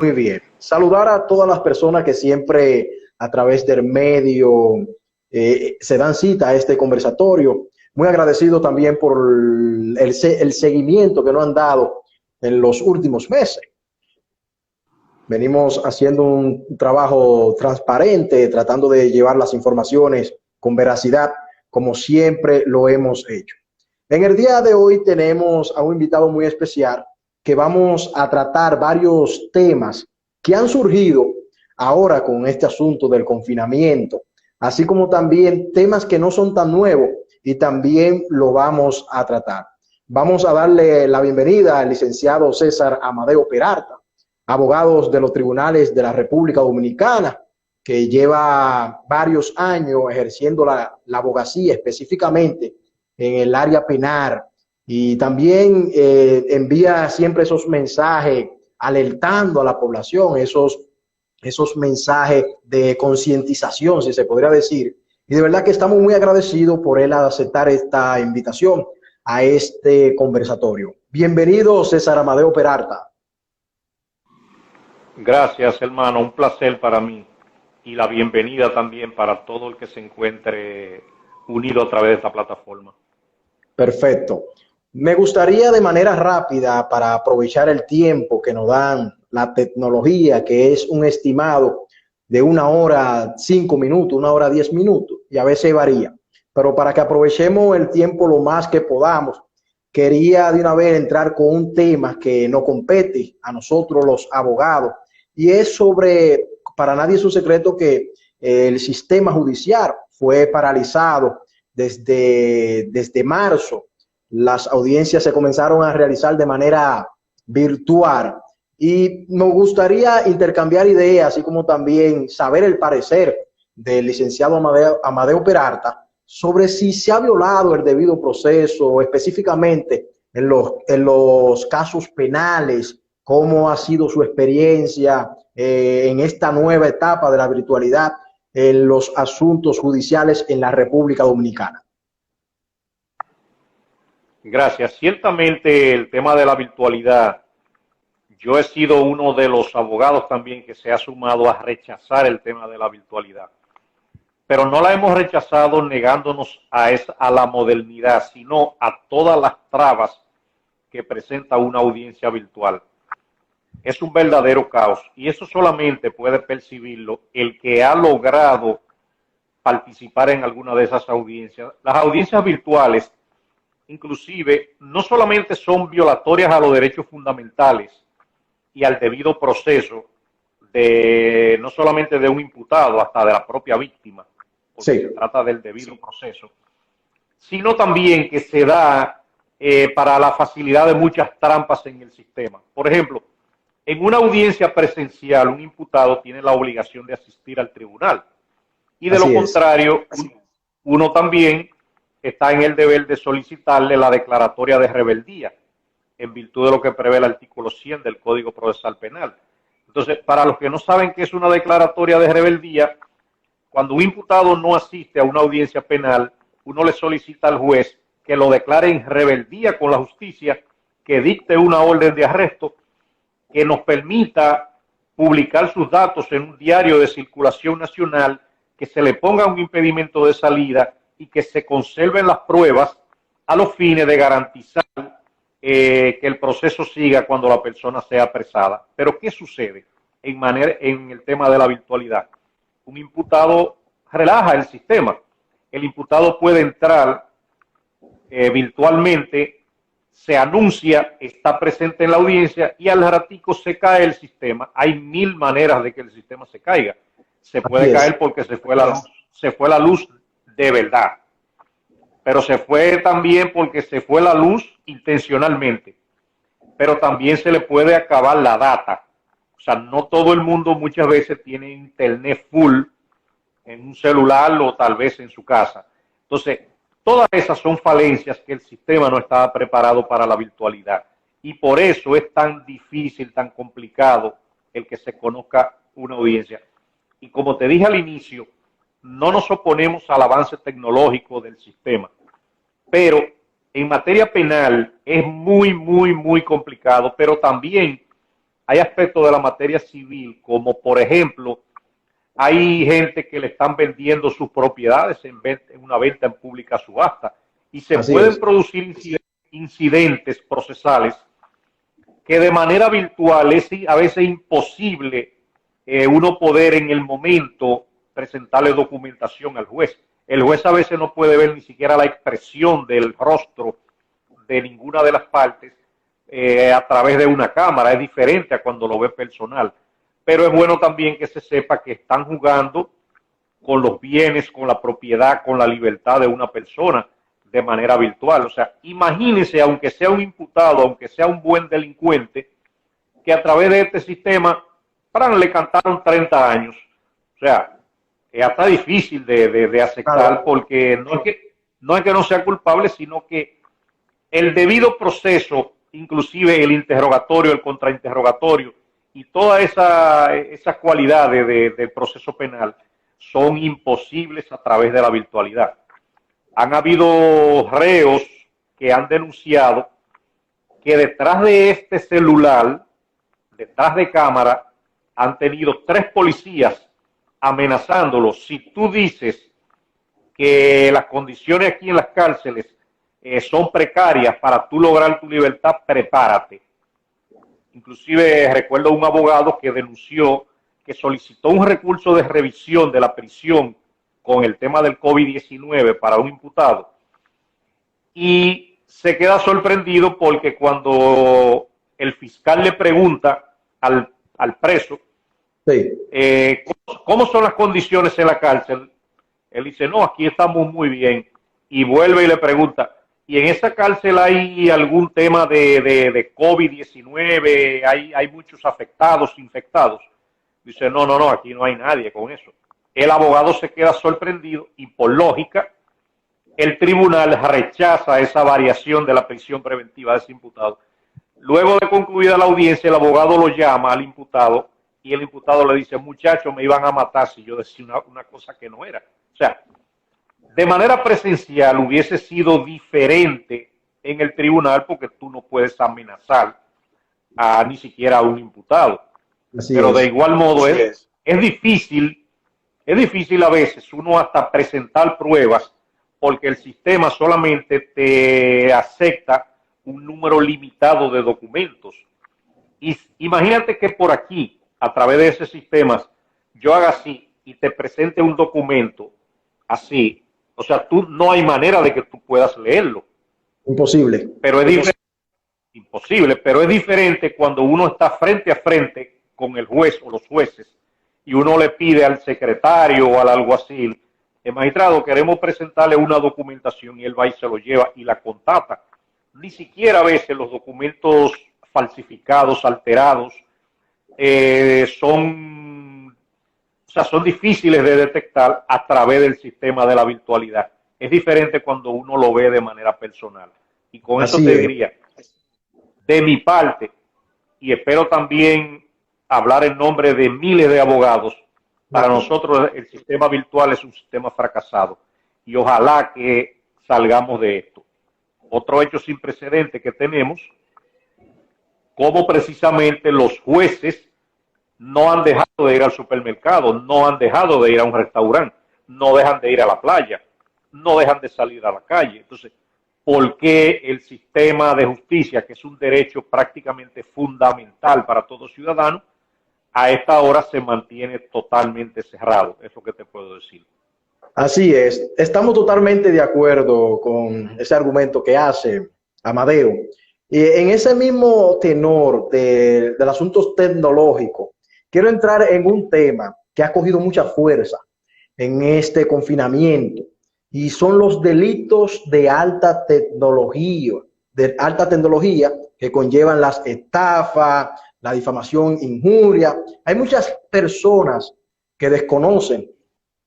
Muy bien. Saludar a todas las personas que siempre a través del medio se dan cita a este conversatorio. Muy agradecido también por el seguimiento que nos han dado en los últimos meses. Venimos haciendo un trabajo transparente, tratando de llevar las informaciones con veracidad, como siempre lo hemos hecho. En el día de hoy tenemos a un invitado muy especial que vamos a tratar varios temas que han surgido ahora con este asunto del confinamiento, así como también temas que no son tan nuevos y también lo vamos a tratar. Vamos a darle la bienvenida al licenciado César Amadeo Peralta, abogado de los tribunales de la República Dominicana, que lleva varios años ejerciendo la abogacía específicamente en el área penal y también envía siempre esos mensajes alertando a la población, esos mensajes de concientización, si se podría decir. Y de verdad que estamos muy agradecidos por él aceptar esta invitación a este conversatorio. Bienvenido, César Amadeo Peralta. Gracias, hermano. Un placer para mí. Y la bienvenida también para todo el que se encuentre unido a través de esta plataforma. Perfecto. Me gustaría de manera rápida, para aprovechar el tiempo que nos dan la tecnología, que es un estimado de 1 hora 5 minutos, 1 hora 10 minutos, y a veces varía. Pero para que aprovechemos el tiempo lo más que podamos, quería de una vez entrar con un tema que nos compete a nosotros los abogados, y es sobre, para nadie es un secreto que el sistema judicial fue paralizado desde marzo. Las audiencias se comenzaron a realizar de manera virtual y nos gustaría intercambiar ideas, así como también saber el parecer del licenciado Amadeo Peralta sobre si se ha violado el debido proceso, específicamente en los casos penales, cómo ha sido su experiencia en esta nueva etapa de la virtualidad en los asuntos judiciales en la República Dominicana. Gracias. Ciertamente el tema de la virtualidad, yo he sido uno de los abogados también que se ha sumado a rechazar el tema de la virtualidad. Pero no la hemos rechazado negándonos a la modernidad, sino a todas las trabas que presenta una audiencia virtual. Es un verdadero caos y eso solamente puede percibirlo el que ha logrado participar en alguna de esas audiencias. Las audiencias virtuales, inclusive, no solamente son violatorias a los derechos fundamentales y al debido proceso no solamente de un imputado, hasta de la propia víctima, porque sí, se trata del debido proceso, sino también que se da para la facilidad de muchas trampas en el sistema. Por ejemplo, en una audiencia presencial, un imputado tiene la obligación de asistir al tribunal. Y de lo contrario, uno también está en el deber de solicitarle la declaratoria de rebeldía, en virtud de lo que prevé el artículo 100 del Código Procesal Penal. Entonces, para los que no saben qué es una declaratoria de rebeldía, cuando un imputado no asiste a una audiencia penal, uno le solicita al juez que lo declare en rebeldía con la justicia, que dicte una orden de arresto, que nos permita publicar sus datos en un diario de circulación nacional, que se le ponga un impedimento de salida y que se conserven las pruebas a los fines de garantizar que el proceso siga cuando la persona sea apresada. Pero ¿qué sucede en el tema de la virtualidad? Un imputado relaja el sistema. El imputado puede entrar virtualmente, se anuncia, está presente en la audiencia y al ratico se cae el sistema. Hay 1000 maneras de que el sistema se caiga. Se puede caer porque se fue la luz de verdad, pero se fue también porque se fue la luz intencionalmente, pero también se le puede acabar la data. O sea, no todo el mundo muchas veces tiene internet full en un celular o tal vez en su casa. Entonces, todas esas son falencias que el sistema no estaba preparado para la virtualidad. Y por eso es tan difícil, tan complicado el que se conozca una audiencia. Y como te dije al inicio, no nos oponemos al avance tecnológico del sistema. Pero en materia penal es muy complicado, pero también hay aspectos de la materia civil, como por ejemplo, hay gente que le están vendiendo sus propiedades en una venta en pública subasta y se Así pueden es. producir incidentes procesales que de manera virtual es a veces imposible uno poder en el momento presentarle documentación al juez. El juez a veces no puede ver ni siquiera la expresión del rostro de ninguna de las partes a través de una cámara. Es diferente a cuando lo ve personal. Pero es bueno también que se sepa que están jugando con los bienes, con la propiedad, con la libertad de una persona de manera virtual. O sea, imagínense, aunque sea un imputado, aunque sea un buen delincuente, que a través de este sistema le cantaron 30 años. O sea, es hasta difícil de aceptar, porque no es que no sea culpable, sino que el debido proceso, inclusive el interrogatorio, el contrainterrogatorio y todas esas cualidades del proceso penal son imposibles a través de la virtualidad. Han habido reos que han denunciado que detrás de este celular, detrás de cámara, han tenido 3 policías amenazándolos. Si tú dices que las condiciones aquí en las cárceles son precarias para tú lograr tu libertad, prepárate. Inclusive recuerdo un abogado que denunció que solicitó un recurso de revisión de la prisión con el tema del COVID-19 para un imputado y se queda sorprendido porque cuando el fiscal le pregunta al preso Sí. ¿Cómo son las condiciones en la cárcel? Él dice, no, aquí estamos muy bien. Y vuelve y le pregunta, ¿y en esa cárcel hay algún tema de COVID-19? ¿Hay muchos afectados, infectados? Dice, no, aquí no hay nadie con eso. El abogado se queda sorprendido y por lógica, el tribunal rechaza esa variación de la prisión preventiva de ese imputado. Luego de concluida la audiencia, el abogado lo llama al imputado y el imputado le dice, muchacho, me iban a matar si yo decía una cosa que no era. O sea, de manera presencial hubiese sido diferente en el tribunal porque tú no puedes amenazar ni siquiera a un imputado. Así Pero de es. igual modo es difícil a veces uno hasta presentar pruebas porque el sistema solamente te acepta un número limitado de documentos. Y imagínate que por aquí, a través de ese sistema, yo haga así y te presente un documento así. O sea, no hay manera de que tú puedas leerlo. Imposible. Pero es diferente, imposible, pero es diferente cuando uno está frente a frente con el juez o los jueces y uno le pide al secretario o al alguacil, magistrado, queremos presentarle una documentación y él va y se lo lleva y la contata. Ni siquiera a veces los documentos falsificados, alterados, son difíciles de detectar a través del sistema de la virtualidad. Es diferente cuando uno lo ve de manera personal. Y con eso te diría, de mi parte, y espero también hablar en nombre de miles de abogados, para nosotros el sistema virtual es un sistema fracasado. Y ojalá que salgamos de esto. Otro hecho sin precedente que tenemos, como precisamente los jueces no han dejado de ir al supermercado, no han dejado de ir a un restaurante, no dejan de ir a la playa, no dejan de salir a la calle. Entonces, ¿por qué el sistema de justicia, que es un derecho prácticamente fundamental para todo ciudadano, a esta hora se mantiene totalmente cerrado? Es lo que te puedo decir. Así es. Estamos totalmente de acuerdo con ese argumento que hace Amadeo. Y en ese mismo tenor del asunto tecnológico, quiero entrar en un tema que ha cogido mucha fuerza en este confinamiento y son los delitos de alta tecnología que conllevan las estafas, la difamación, injuria. Hay muchas personas que desconocen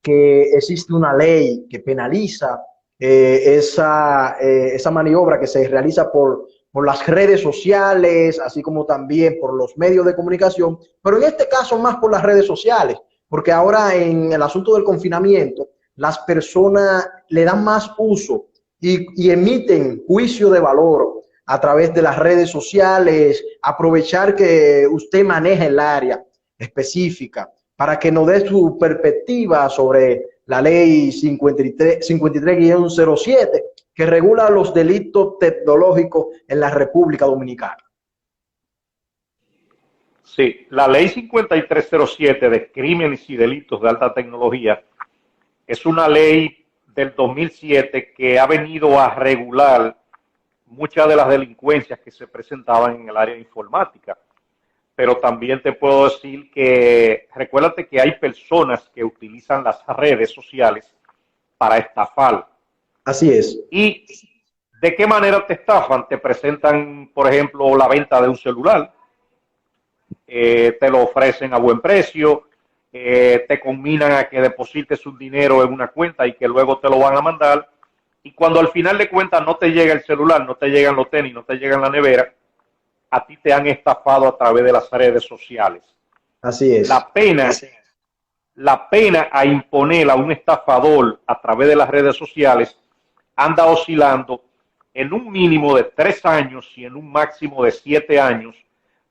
que existe una ley que penaliza esa maniobra que se realiza por las redes sociales, así como también por los medios de comunicación, pero en este caso más por las redes sociales, porque ahora en el asunto del confinamiento, las personas le dan más uso y emiten juicio de valor a través de las redes sociales, aprovechar que usted maneja el área específica para que nos dé su perspectiva sobre la ley 53-07 que regula los delitos tecnológicos en la República Dominicana. Sí, la ley 5307 de crímenes y delitos de alta tecnología es una ley del 2007 que ha venido a regular muchas de las delincuencias que se presentaban en el área informática. Pero también te puedo decir que, recuérdate que hay personas que utilizan las redes sociales para estafar. Así es. ¿Y de qué manera te estafan? Te presentan, por ejemplo, la venta de un celular, te lo ofrecen a buen precio, te combinan a que deposites un dinero en una cuenta y que luego te lo van a mandar. Y cuando al final de cuentas no te llega el celular, no te llegan los tenis, no te llegan la nevera, a ti te han estafado a través de las redes sociales. Así es. La pena a imponer a un estafador a través de las redes sociales anda oscilando en un mínimo de 3 años y en un máximo de 7 años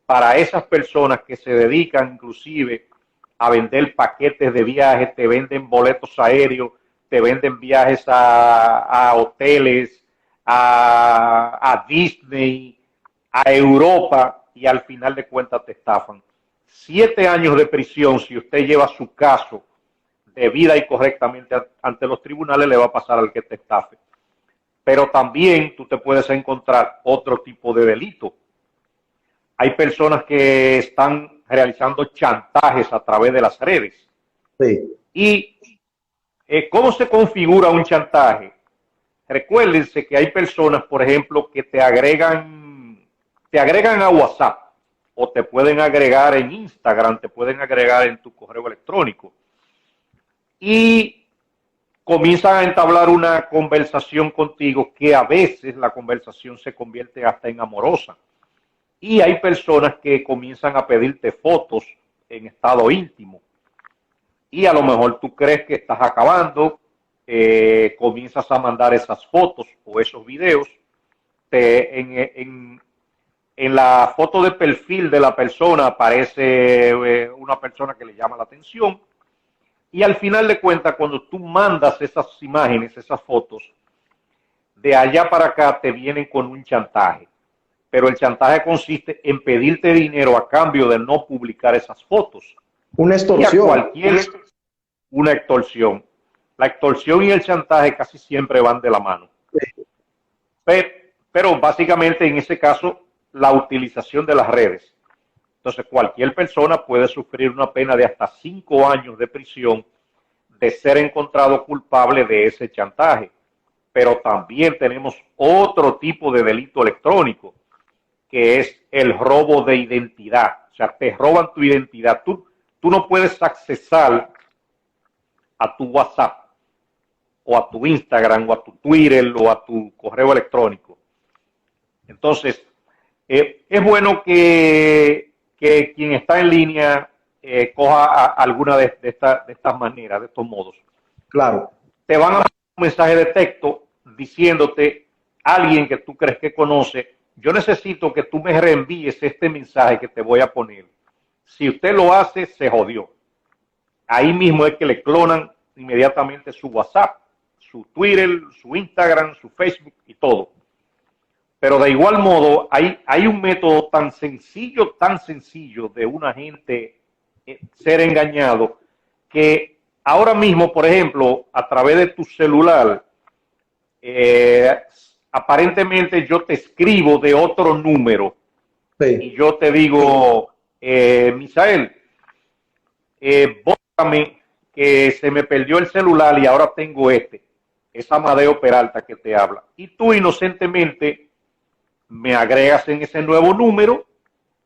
para esas personas que se dedican inclusive a vender paquetes de viajes, te venden boletos aéreos, te venden viajes a hoteles, a Disney, a Europa, y al final de cuentas te estafan. 7 años de prisión, si usted lleva su caso debida y correctamente ante los tribunales, le va a pasar al que te estafe. Pero también tú te puedes encontrar otro tipo de delito. Hay personas que están realizando chantajes a través de las redes. Sí. ¿Y cómo se configura un chantaje? Recuérdense que hay personas, por ejemplo, que te agregan a WhatsApp o te pueden agregar en Instagram, te pueden agregar en tu correo electrónico y comienzan a entablar una conversación contigo que a veces la conversación se convierte hasta en amorosa. Y hay personas que comienzan a pedirte fotos en estado íntimo. Y a lo mejor tú crees que estás acabando, comienzas a mandar esas fotos o esos videos. En la foto de perfil de la persona aparece una persona que le llama la atención. Y al final de cuentas, cuando tú mandas esas imágenes, esas fotos, de allá para acá te vienen con un chantaje. Pero el chantaje consiste en pedirte dinero a cambio de no publicar esas fotos. Una extorsión. Una extorsión. La extorsión y el chantaje casi siempre van de la mano. Pero básicamente en ese caso, la utilización de las redes. Entonces, cualquier persona puede sufrir una pena de hasta 5 años de prisión de ser encontrado culpable de ese chantaje. Pero también tenemos otro tipo de delito electrónico, que es el robo de identidad. O sea, te roban tu identidad. Tú no puedes accesar a tu WhatsApp o a tu Instagram o a tu Twitter o a tu correo electrónico. Entonces, es bueno que quien está en línea coja alguna de estas maneras, de estos modos. Claro. Te van a mandar un mensaje de texto diciéndote alguien que tú crees que conoce: yo necesito que tú me reenvíes este mensaje que te voy a poner. Si usted lo hace, se jodió. Ahí mismo es que le clonan inmediatamente su WhatsApp, su Twitter, su Instagram, su Facebook y todo. Pero de igual modo, hay un método tan sencillo de una gente ser engañado, que ahora mismo, por ejemplo, a través de tu celular, aparentemente yo te escribo de otro número, sí, y yo te digo, Misael, bórrame que se me perdió el celular y ahora tengo este. Es Amadeo Peralta que te habla. Y tú inocentemente me agregas en ese nuevo número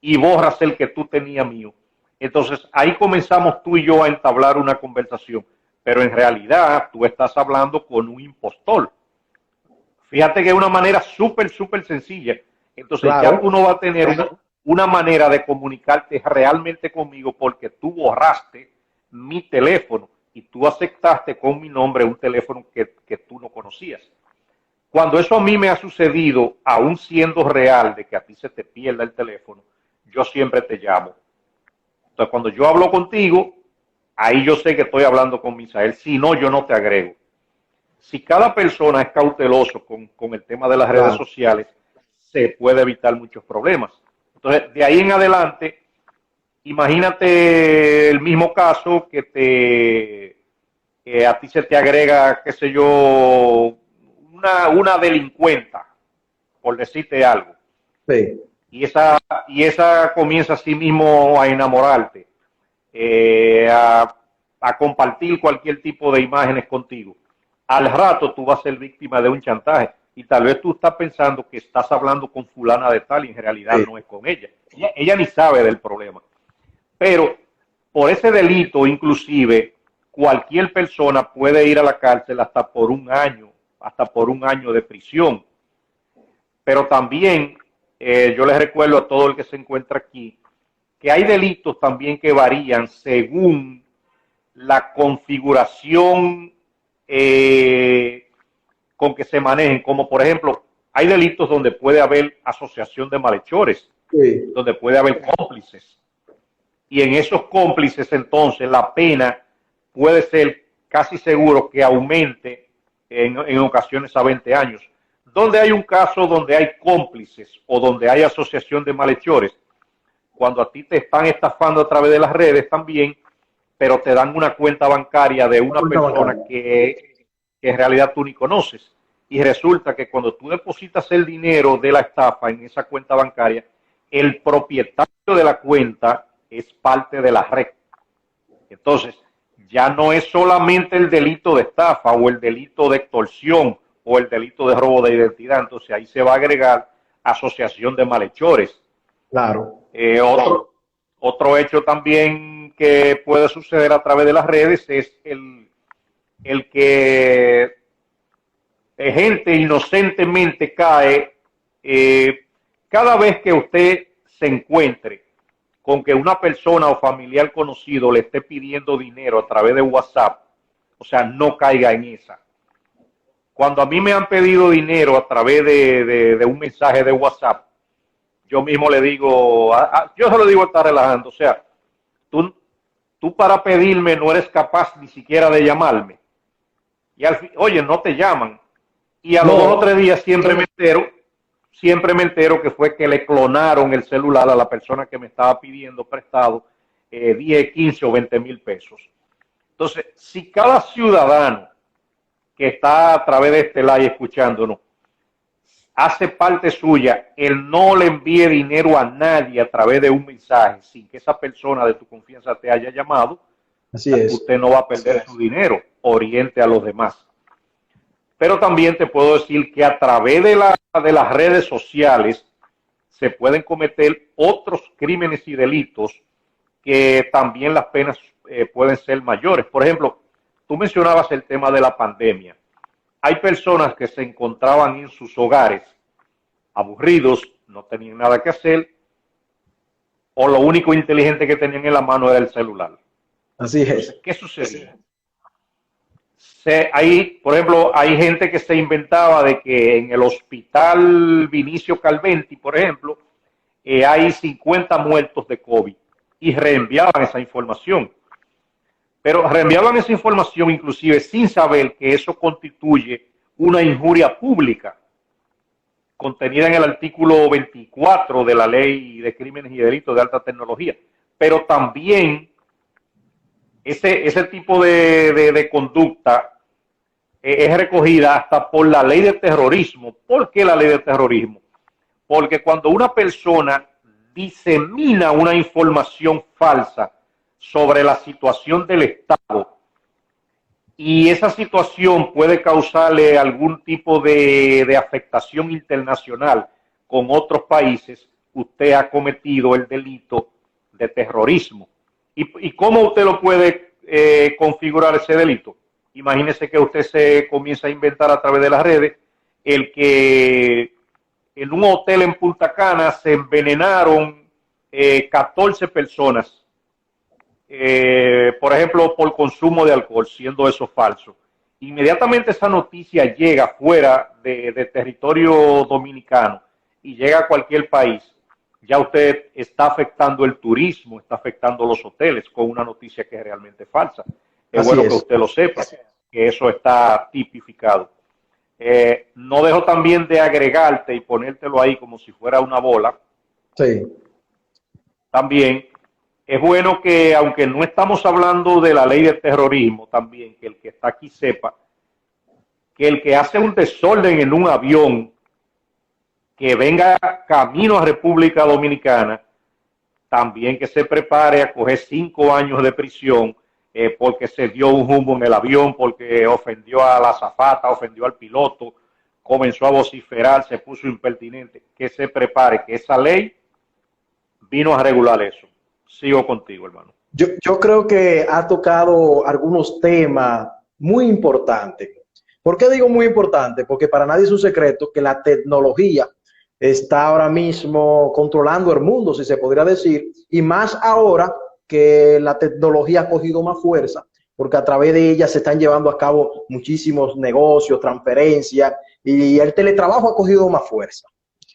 y borras el que tú tenías mío. Entonces ahí comenzamos tú y yo a entablar una conversación, pero en realidad tú estás hablando con un impostor. Fíjate que es una manera súper sencilla. Entonces claro, ya tú no vas a tener una manera de comunicarte realmente conmigo, porque tú borraste mi teléfono y tú aceptaste con mi nombre un teléfono que tú no conocías. Cuando eso a mí me ha sucedido, aún siendo real de que a ti se te pierda el teléfono, yo siempre te llamo. Entonces, cuando yo hablo contigo, ahí yo sé que estoy hablando con Misael. Si no, yo no te agrego. Si cada persona es cauteloso con el tema de las redes sociales, se puede evitar muchos problemas. Entonces, de ahí en adelante, imagínate el mismo caso que a ti se te agrega, qué sé yo, una delincuenta, por decirte algo. Sí. Y esa comienza a sí mismo a enamorarte, a compartir cualquier tipo de imágenes contigo. Al rato tú vas a ser víctima de un chantaje y tal vez tú estás pensando que estás hablando con fulana de tal y en realidad no es con ella. Ella ni sabe del problema. Pero por ese delito, inclusive, cualquier persona puede ir a la cárcel hasta por un año de prisión. Pero también yo les recuerdo a todo el que se encuentra aquí que hay delitos también que varían según la configuración con que se manejen, como por ejemplo, hay delitos donde puede haber asociación de malhechores, sí, donde puede haber cómplices. Y en esos cómplices, entonces, la pena puede ser casi seguro que aumente en ocasiones a 20 años. Donde hay un caso donde hay cómplices o donde hay asociación de malhechores, cuando a ti te están estafando a través de las redes también, pero te dan una cuenta bancaria de una persona que en realidad tú ni conoces. Y resulta que cuando tú depositas el dinero de la estafa en esa cuenta bancaria, el propietario de la cuenta es parte de la red. Entonces, ya no es solamente el delito de estafa o el delito de extorsión o el delito de robo de identidad. Entonces, ahí se va a agregar asociación de malhechores. Claro. Otro hecho también que puede suceder a través de las redes es el que gente inocentemente cae cada vez que usted se encuentre con que una persona o familiar conocido le esté pidiendo dinero a través de WhatsApp, o sea, no caiga en esa. Cuando a mí me han pedido dinero a través de un mensaje de WhatsApp, yo mismo le digo, yo se lo digo, está relajando, o sea, tú para pedirme no eres capaz ni siquiera de llamarme. Y oye, no te llaman. Y a los 2 o 3 días siempre me entero que fue que le clonaron el celular a la persona que me estaba pidiendo prestado 10, 15 o 20 mil pesos. Entonces, si cada ciudadano que está a través de este live escuchándonos hace parte suya, el no le envíe dinero a nadie a través de un mensaje sin que esa persona de tu confianza te haya llamado, así es, usted no va a perder su dinero, oriente a los demás. Pero también te puedo decir que a través de las redes sociales se pueden cometer otros crímenes y delitos que también las penas pueden ser mayores. Por ejemplo, tú mencionabas el tema de la pandemia. Hay personas que se encontraban en sus hogares aburridos, no tenían nada que hacer, o lo único inteligente que tenían en la mano era el celular. Así es. Entonces, ¿qué sucedía? Por ejemplo, hay gente que se inventaba de que en el hospital Vinicio Calventi, por ejemplo, hay 50 muertos de COVID y reenviaban esa información. Pero reenviaban esa información inclusive sin saber que eso constituye una injuria pública contenida en el artículo 24 de la Ley de Crímenes y Delitos de Alta Tecnología. Pero también ese tipo de conducta es recogida hasta por la ley de terrorismo. ¿Por qué la ley de terrorismo? Porque cuando una persona disemina una información falsa sobre la situación del Estado y esa situación puede causarle algún tipo de afectación internacional con otros países, usted ha cometido el delito de terrorismo. ¿Y cómo usted lo puede configurar ese delito? Imagínese que usted se comienza a inventar a través de las redes el que en un hotel en Punta Cana se envenenaron 14 personas, por ejemplo, por consumo de alcohol, siendo eso falso. inmediatamente esa noticia llega fuera de territorio dominicano y llega a cualquier país, ya usted está afectando el turismo, está afectando los hoteles con una noticia que es realmente falsa. Es bueno que usted lo sepa, que eso está tipificado. No dejo también de agregarte y ponértelo ahí como si fuera una bola. Sí. También es bueno que, aunque no estamos hablando de la ley de terrorismo, también que el que está aquí sepa que el que hace un desorden en un avión que venga camino a República Dominicana, también que se prepare a coger 5 años de prisión porque se dio un humo en el avión, porque ofendió a la azafata, ofendió al piloto, comenzó a vociferar, se puso impertinente. Que se prepare, que esa ley vino a regular eso. Sigo contigo, hermano. Yo creo que ha tocado algunos temas muy importantes. ¿Por qué digo muy importante? Porque para nadie es un secreto que la tecnología está ahora mismo controlando el mundo, si se podría decir, y más ahora que la tecnología ha cogido más fuerza, porque a través de ella se están llevando a cabo muchísimos negocios, transferencias, y el teletrabajo ha cogido más fuerza.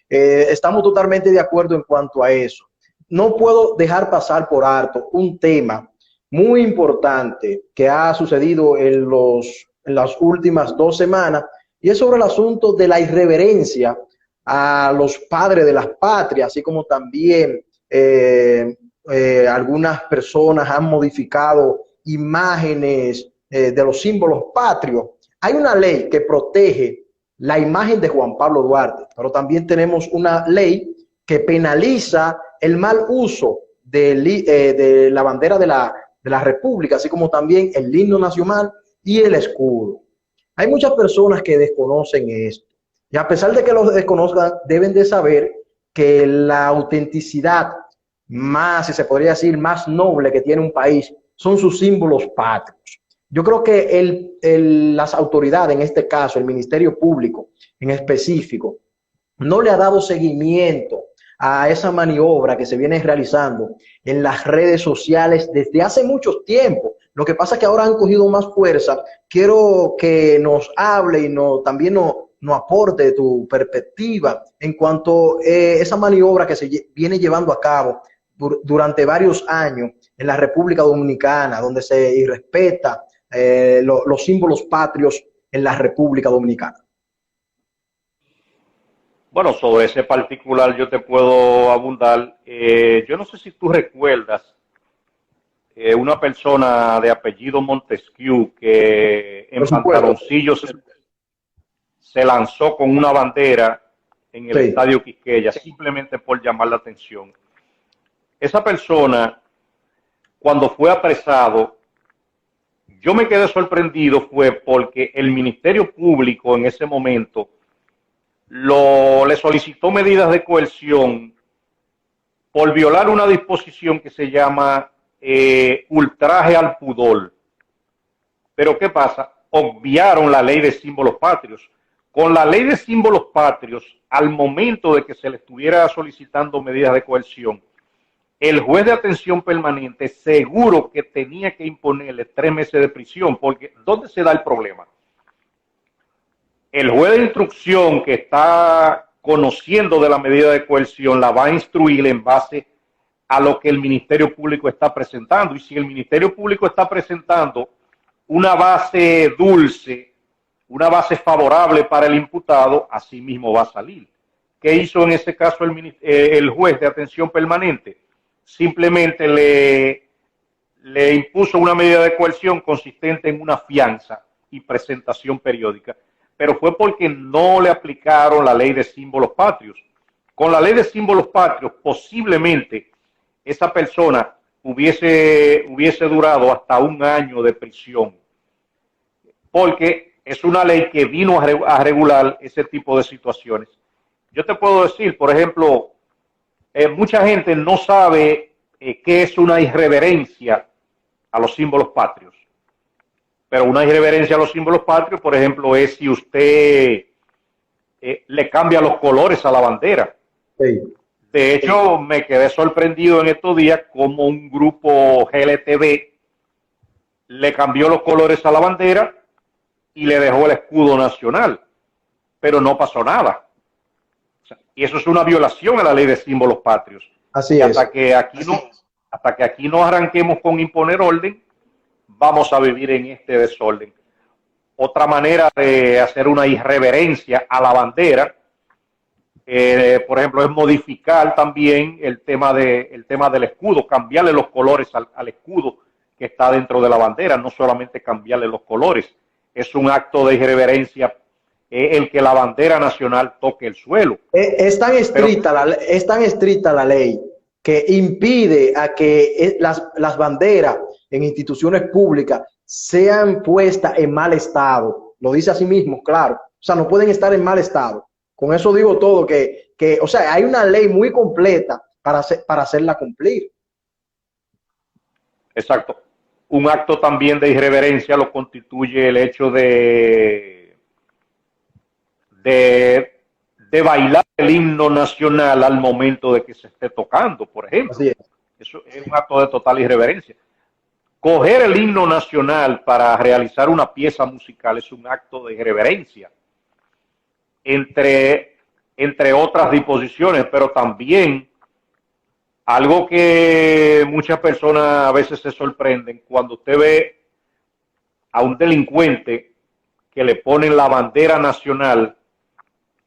Estamos totalmente de acuerdo en cuanto a eso. No puedo dejar pasar por alto un tema muy importante que ha sucedido en las últimas 2 semanas, y es sobre el asunto de la irreverencia a los padres de las patrias, así como también algunas personas han modificado imágenes de los símbolos patrios. Hay una ley que protege la imagen de Juan Pablo Duarte, pero también tenemos una ley que penaliza el mal uso de la bandera de la República, así como también el himno nacional y el escudo. Hay muchas personas que desconocen esto, y a pesar de que lo desconozcan, deben de saber que la autenticidad más, si se podría decir, más noble que tiene un país son sus símbolos patrios. Yo creo que las autoridades, en este caso el Ministerio Público en específico, no le ha dado seguimiento a esa maniobra que se viene realizando en las redes sociales desde hace mucho tiempo. Lo que pasa es que ahora han cogido más fuerza. Quiero que nos hable y también nos aporte tu perspectiva en cuanto a esa maniobra que se viene llevando a cabo durante varios años en la República Dominicana, donde se irrespeta los símbolos patrios en la República Dominicana. Bueno, sobre ese particular yo te puedo abundar. Yo no sé si tú recuerdas una persona de apellido Montesquieu que en pantaloncillos se lanzó con una bandera en el estadio Quisqueya, simplemente por llamar la atención. Esa persona, cuando fue apresado, yo me quedé sorprendido fue porque el Ministerio Público en ese momento le solicitó medidas de coerción por violar una disposición que se llama ultraje al pudor. Pero ¿qué pasa? Obviaron la ley de símbolos patrios. Con la ley de símbolos patrios, al momento de que se le estuviera solicitando medidas de coerción, el juez de atención permanente seguro que tenía que imponerle 3 meses de prisión, porque ¿dónde se da el problema? El juez de instrucción que está conociendo de la medida de coerción la va a instruir en base a lo que el Ministerio Público está presentando. Y si el Ministerio Público está presentando una base dulce, una base favorable para el imputado, así mismo va a salir. ¿Qué hizo en ese caso el juez de atención permanente? Simplemente le impuso una medida de coerción consistente en una fianza y presentación periódica, pero fue porque no le aplicaron la ley de símbolos patrios. Con la ley de símbolos patrios, posiblemente esa persona hubiese durado hasta 1 año de prisión, porque es una ley que vino a regular ese tipo de situaciones. Yo te puedo decir, por ejemplo, mucha gente no sabe qué es una irreverencia a los símbolos patrios. Pero una irreverencia a los símbolos patrios, por ejemplo, es si usted le cambia los colores a la bandera. Sí. De hecho, me quedé sorprendido en estos días como un grupo GLTV le cambió los colores a la bandera y le dejó el escudo nacional, pero no pasó nada. O sea, y eso es una violación a la ley de símbolos patrios. Así y es. hasta que aquí no arranquemos con imponer orden, vamos a vivir en este desorden. Otra manera de hacer una irreverencia a la bandera, por ejemplo, es modificar también el tema del escudo, cambiarle los colores al escudo que está dentro de la bandera, no solamente cambiarle los colores. Es un acto de irreverencia el que la bandera nacional toque el suelo. Es tan estricta la ley que impide a que las banderas en instituciones públicas sean puestas en mal estado. Lo dice así mismo, claro. O sea, no pueden estar en mal estado. Con eso digo todo, o sea, hay una ley muy completa para hacerla cumplir. Exacto. Un acto también de irreverencia lo constituye el hecho de bailar el himno nacional al momento de que se esté tocando, por ejemplo. Así es. Eso es un acto de total irreverencia. Coger el himno nacional para realizar una pieza musical es un acto de irreverencia, entre otras disposiciones, pero también algo que muchas personas a veces se sorprenden cuando usted ve a un delincuente que le ponen la bandera nacional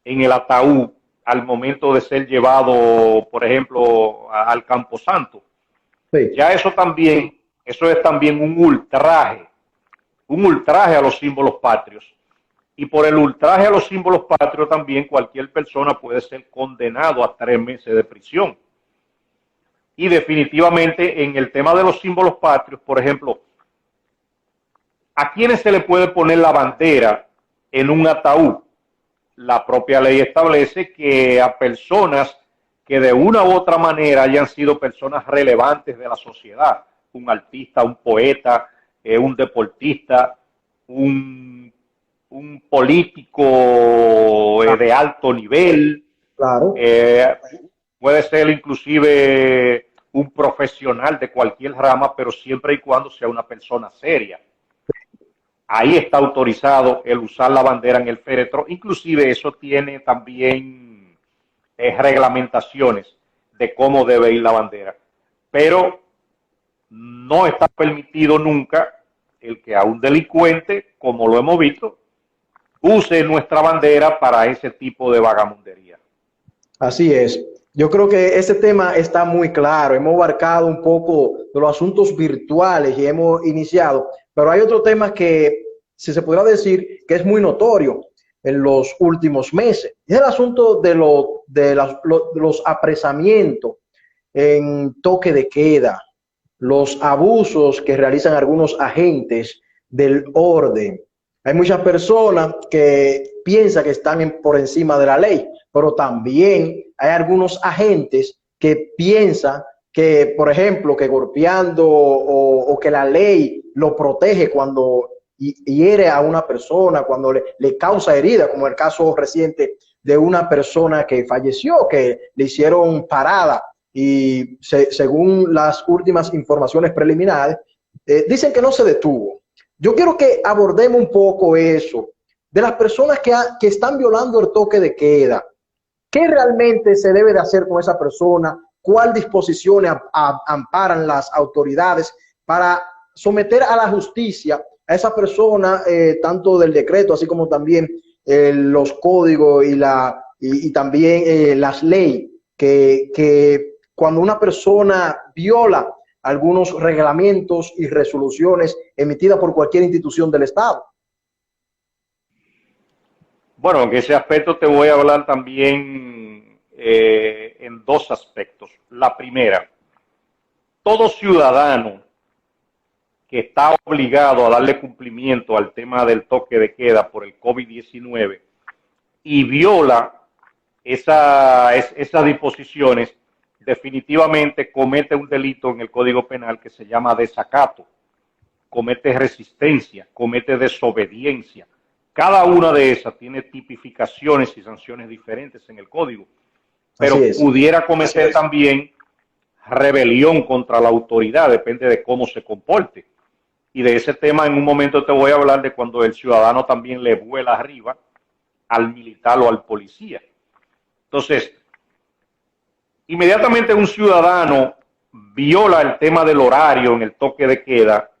en el ataúd al momento de ser llevado, por ejemplo, al Camposanto. Sí. Ya eso es también un ultraje a los símbolos patrios. Y por el ultraje a los símbolos patrios también cualquier persona puede ser condenado a 3 meses de prisión. Y definitivamente en el tema de los símbolos patrios, por ejemplo, ¿a quiénes se le puede poner la bandera en un ataúd? La propia ley establece que a personas que de una u otra manera hayan sido personas relevantes de la sociedad, un artista, un poeta, un deportista, un político de alto nivel, claro. Puede ser inclusive un profesional de cualquier rama, pero siempre y cuando sea una persona seria. Ahí está autorizado el usar la bandera en el féretro. Inclusive eso tiene también reglamentaciones de cómo debe ir la bandera. Pero no está permitido nunca el que a un delincuente, como lo hemos visto, use nuestra bandera para ese tipo de vagamundería. Así es. Yo creo que este tema está muy claro. Hemos abarcado un poco de los asuntos virtuales y hemos iniciado, pero hay otro tema que, si se pudiera decir, que es muy notorio en los últimos meses. Es el asunto de los apresamientos en toque de queda, los abusos que realizan algunos agentes del orden. Hay muchas personas que piensan que están por encima de la ley, pero también hay algunos agentes que piensan que, por ejemplo, que golpeando o que la ley lo protege cuando hiere a una persona, cuando le causa herida, como el caso reciente de una persona que falleció, que le hicieron parada y según las últimas informaciones preliminares, dicen que no se detuvo. Yo quiero que abordemos un poco eso, de las personas que están violando el toque de queda. ¿Qué realmente se debe de hacer con esa persona? ¿Cuál disposiciones amparan las autoridades para someter a la justicia a esa persona, tanto del decreto, así como también los códigos y también las leyes, que cuando una persona viola algunos reglamentos y resoluciones emitidas por cualquier institución del Estado? Bueno, en ese aspecto te voy a hablar también en 2 aspectos. La primera, todo ciudadano que está obligado a darle cumplimiento al tema del toque de queda por el COVID-19 y viola esas disposiciones, definitivamente comete un delito en el Código Penal que se llama desacato, comete resistencia, comete desobediencia. Cada una de esas tiene tipificaciones y sanciones diferentes en el código, pero pudiera cometer también rebelión contra la autoridad, depende de cómo se comporte. Y de ese tema en un momento te voy a hablar de cuando el ciudadano también le vuela arriba al militar o al policía. Entonces, inmediatamente un ciudadano viola el tema del horario en el toque de queda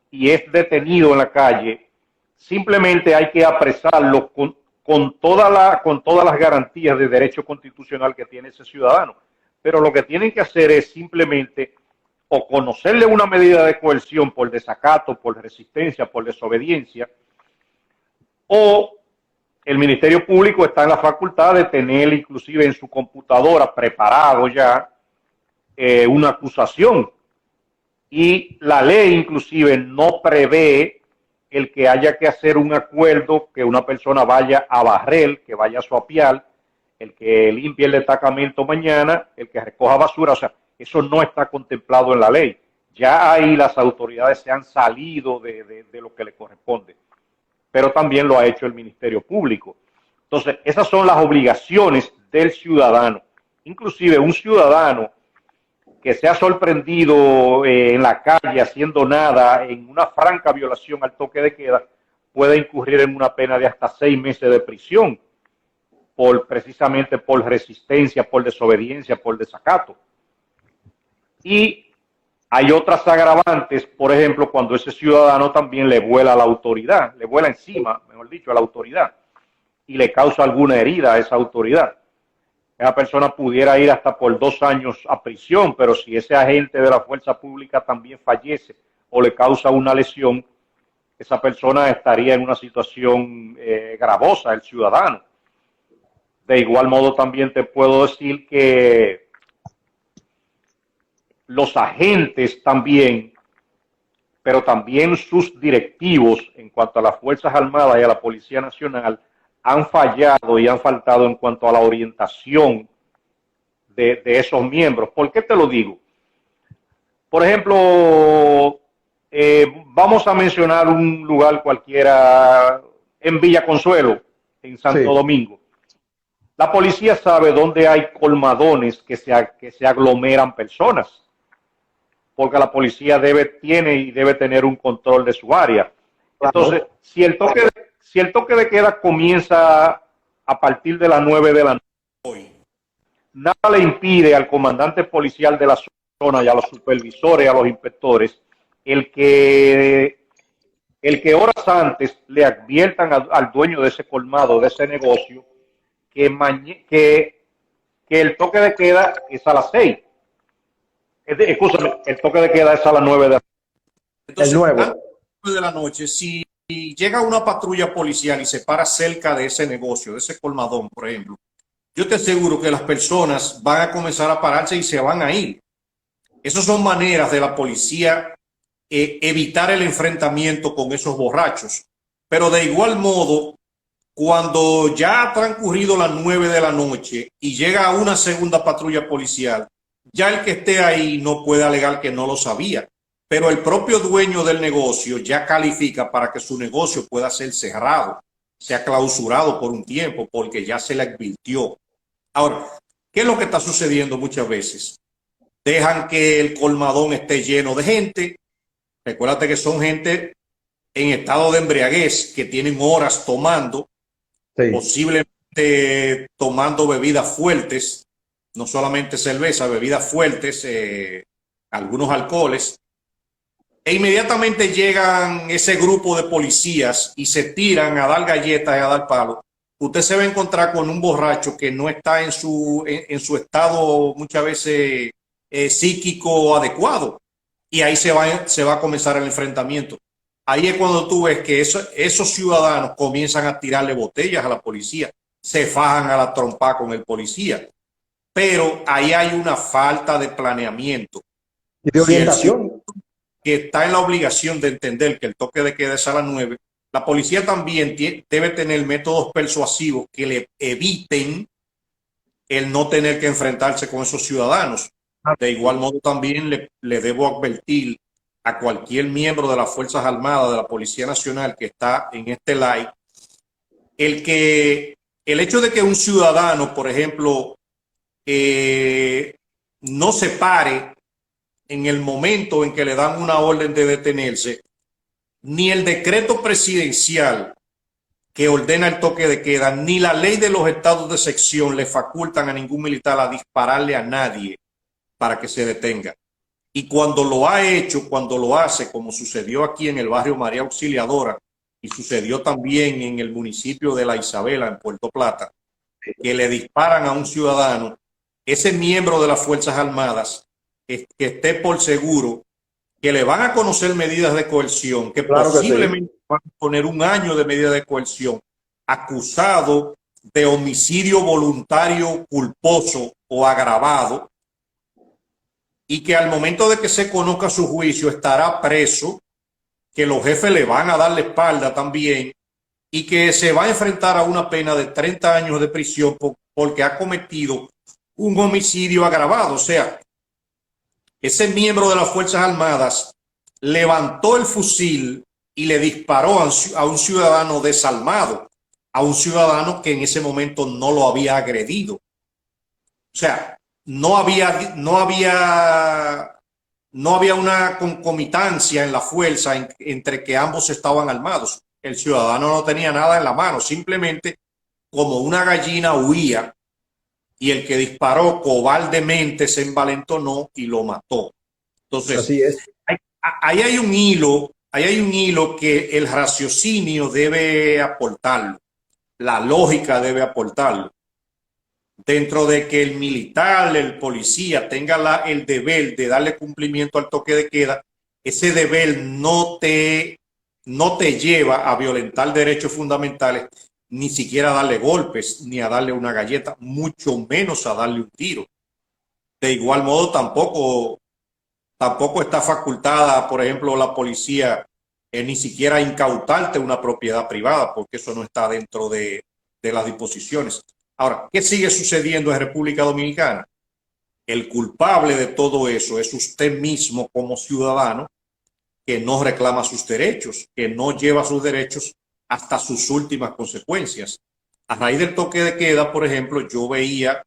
y es detenido en la calle, simplemente hay que apresarlo con todas las garantías de derecho constitucional que tiene ese ciudadano. Pero lo que tienen que hacer es simplemente o conocerle una medida de coerción por desacato, por resistencia, por desobediencia, o el Ministerio Público está en la facultad de tener inclusive en su computadora preparado ya una acusación. Y la ley inclusive no prevé el que haya que hacer un acuerdo, que una persona vaya a barrer, que vaya a suapiar, el que limpie el destacamento mañana, el que recoja basura, o sea, eso no está contemplado en la ley. Ya ahí las autoridades se han salido de lo que le corresponde, pero también lo ha hecho el Ministerio Público. Entonces, esas son las obligaciones del ciudadano. Inclusive un ciudadano que se ha sorprendido en la calle haciendo nada, en una franca violación al toque de queda, puede incurrir en una pena de hasta 6 meses de prisión, precisamente por resistencia, por desobediencia, por desacato. Y hay otras agravantes, por ejemplo, cuando ese ciudadano también le vuela a la autoridad, le vuela encima, mejor dicho, a la autoridad, y le causa alguna herida a esa autoridad. Esa persona pudiera ir hasta por 2 años a prisión, pero si ese agente de la fuerza pública también fallece o le causa una lesión, esa persona estaría en una situación gravosa, el ciudadano. De igual modo también te puedo decir que los agentes también, pero también sus directivos en cuanto a las Fuerzas Armadas y a la Policía Nacional, han fallado y han faltado en cuanto a la orientación de esos miembros. ¿Por qué te lo digo? Por ejemplo, vamos a mencionar un lugar cualquiera en Villa Consuelo, en Santo Domingo. La policía sabe dónde hay colmadones que se aglomeran personas, porque la policía tiene y debe tener un control de su área. Entonces, si el toque de queda comienza a partir de las 9 de la noche, nada le impide al comandante policial de la zona y a los supervisores, a los inspectores, el que horas antes le adviertan al dueño de ese colmado, de ese negocio, que el toque de queda es a las 6. Escúchame, el toque de queda es a las 9 de la noche. Entonces, a las 9 de la noche, si llega una patrulla policial y se para cerca de ese negocio, de ese colmadón, por ejemplo, yo te aseguro que las personas van a comenzar a pararse y se van a ir. Esas son maneras de la policía evitar el enfrentamiento con esos borrachos. Pero de igual modo, cuando ya ha transcurrido las 9 de la noche y llega una segunda patrulla policial, ya el que esté ahí no puede alegar que no lo sabía, pero el propio dueño del negocio ya califica para que su negocio pueda ser cerrado, sea clausurado por un tiempo, porque ya se le advirtió. Ahora, ¿qué es lo que está sucediendo muchas veces? Dejan que el colmadón esté lleno de gente. Recuérdate que son gente en estado de embriaguez, que tienen horas tomando, posiblemente tomando bebidas fuertes, no solamente cerveza, bebidas fuertes, algunos alcoholes, e inmediatamente llegan ese grupo de policías y se tiran a dar galletas y a dar palos. Usted se va a encontrar con un borracho que no está en su estado muchas veces psíquico adecuado, y ahí se va a comenzar el enfrentamiento. Ahí es cuando tú ves que esos ciudadanos comienzan a tirarle botellas a la policía, se fajan a la trompa con el policía. Pero ahí hay una falta de planeamiento. Y de orientación. Que está en la obligación de entender que el toque de queda es a las 9. La policía también debe tener métodos persuasivos que le eviten el no tener que enfrentarse con esos ciudadanos. De igual modo también le debo advertir a cualquier miembro de las Fuerzas Armadas, de la Policía Nacional que está en este live, el hecho de que un ciudadano, por ejemplo, no se pare en el momento en que le dan una orden de detenerse, ni el decreto presidencial que ordena el toque de queda, ni la ley de los estados de sección le facultan a ningún militar a dispararle a nadie para que se detenga. Y cuando lo ha hecho, cuando lo hace, como sucedió aquí en el barrio María Auxiliadora y sucedió también en el municipio de La Isabela, en Puerto Plata, que le disparan a un ciudadano, ese miembro de las Fuerzas Armadas, que esté por seguro que le van a conocer medidas de coerción, que claro posiblemente van a poner 1 año de medida de coerción, acusado de homicidio voluntario culposo o agravado, y que al momento de que se conozca su juicio estará preso, que los jefes le van a dar la espalda también, y que se va a enfrentar a una pena de 30 años de prisión porque ha cometido un homicidio agravado. O sea, ese miembro de las Fuerzas Armadas levantó el fusil y le disparó a un ciudadano desarmado, a un ciudadano que en ese momento no lo había agredido. O sea, no había una concomitancia en la fuerza entre que ambos estaban armados. El ciudadano no tenía nada en la mano, simplemente como una gallina huía, y el que disparó cobardemente se envalentonó y lo mató. Entonces, así es. Ahí hay un hilo que el raciocinio debe aportarlo, la lógica debe aportarlo. Dentro de que el militar, el policía tenga el deber de darle cumplimiento al toque de queda, ese deber no te lleva a violentar derechos fundamentales, ni siquiera a darle golpes, ni a darle una galleta, mucho menos a darle un tiro. De igual modo, tampoco está facultada, por ejemplo, la policía ni siquiera a incautarte una propiedad privada, porque eso no está dentro de las disposiciones. Ahora, ¿qué sigue sucediendo en República Dominicana? El culpable de todo eso es usted mismo como ciudadano que no reclama sus derechos, que no lleva sus derechos hasta sus últimas consecuencias. A raíz del toque de queda, por ejemplo, yo veía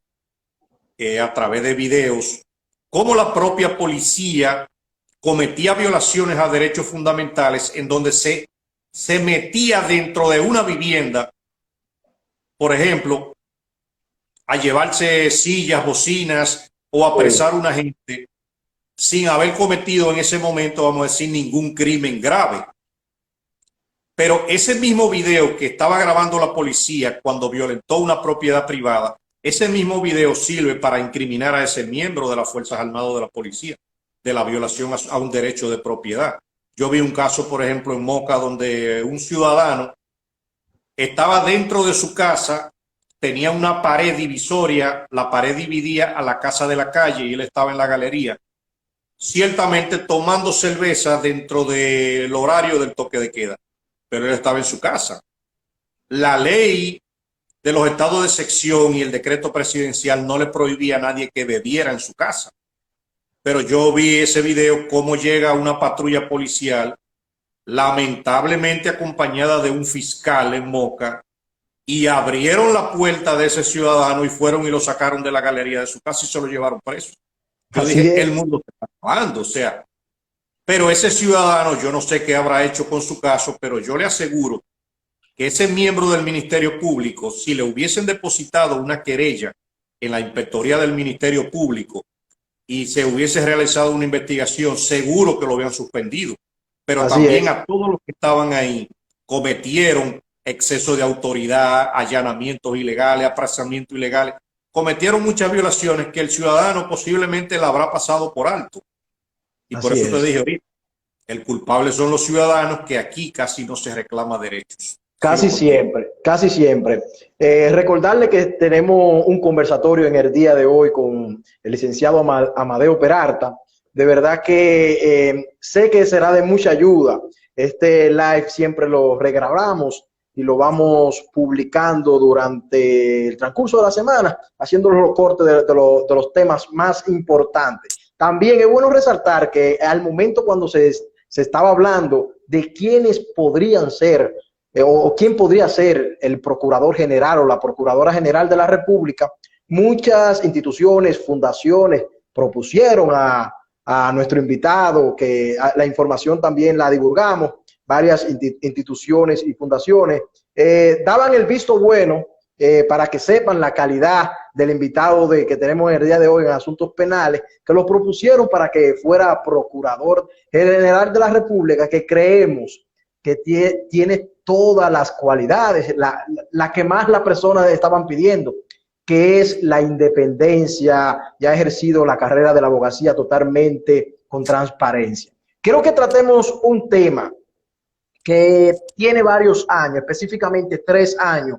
a través de videos cómo la propia policía cometía violaciones a derechos fundamentales en donde se metía dentro de una vivienda, por ejemplo, a llevarse sillas, bocinas o apresar a una gente sin haber cometido en ese momento, vamos a decir, ningún crimen grave. Pero ese mismo video que estaba grabando la policía cuando violentó una propiedad privada, ese mismo video sirve para incriminar a ese miembro de las Fuerzas Armadas de la policía de la violación a un derecho de propiedad. Yo vi un caso, por ejemplo, en Moca, donde un ciudadano estaba dentro de su casa, tenía una pared divisoria, la pared dividía a la casa de la calle y él estaba en la galería, ciertamente tomando cerveza dentro del horario del toque de queda, pero él estaba en su casa. La ley de los estados de sección y el decreto presidencial no le prohibía a nadie que bebiera en su casa. Pero yo vi ese video, cómo llega una patrulla policial, lamentablemente acompañada de un fiscal en Moca, y abrieron la puerta de ese ciudadano y fueron y lo sacaron de la galería de su casa y se lo llevaron preso. Yo dije, el mundo se está acabando, o sea, pero ese ciudadano, yo no sé qué habrá hecho con su caso, pero yo le aseguro que ese miembro del Ministerio Público, si le hubiesen depositado una querella en la inspectoría del Ministerio Público y se hubiese realizado una investigación, seguro que lo habían suspendido. Pero así también a todos los que estaban ahí cometieron exceso de autoridad, allanamientos ilegales, apresamientos ilegales, cometieron muchas violaciones que el ciudadano posiblemente la habrá pasado por alto. Y por eso te dije ahorita, el culpable son los ciudadanos, que aquí casi no se reclama derechos. Casi siempre, casi siempre. Recordarle que tenemos un conversatorio en el día de hoy con el licenciado Amadeo Peralta. De verdad que sé que será de mucha ayuda. Este live siempre lo regrabamos y lo vamos publicando durante el transcurso de la semana, haciendo los cortes de los temas más importantes. También es bueno resaltar que al momento cuando se estaba hablando de quiénes podrían ser o quién podría ser el procurador general o la procuradora general de la República, muchas instituciones, fundaciones propusieron a nuestro invitado, que la información también la divulgamos, varias instituciones y fundaciones, daban el visto bueno para que sepan la calidad del invitado que tenemos en el día de hoy en asuntos penales, que lo propusieron para que fuera procurador general de la República, que creemos que tiene todas las cualidades, la que más las personas estaban pidiendo, que es la independencia. Ya ha ejercido la carrera de la abogacía totalmente con transparencia. Quiero que tratemos un tema que tiene varios años, específicamente 3 años,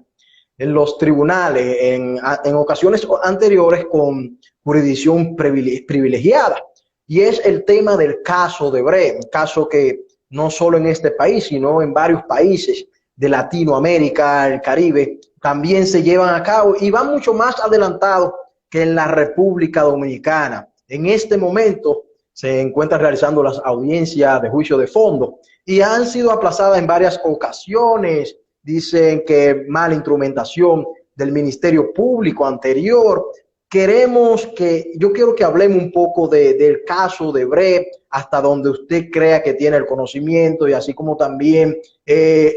en los tribunales, en ocasiones anteriores con jurisdicción privilegiada, y es el tema del caso Odebrecht, un caso que no solo en este país, sino en varios países de Latinoamérica, el Caribe, también se llevan a cabo y van mucho más adelantados que en la República Dominicana. En este momento se encuentran realizando las audiencias de juicio de fondo y han sido aplazadas en varias ocasiones. Dicen que mala instrumentación del Ministerio Público anterior. Yo quiero que hablemos un poco del caso de Odebrecht, hasta donde usted crea que tiene el conocimiento, y así como también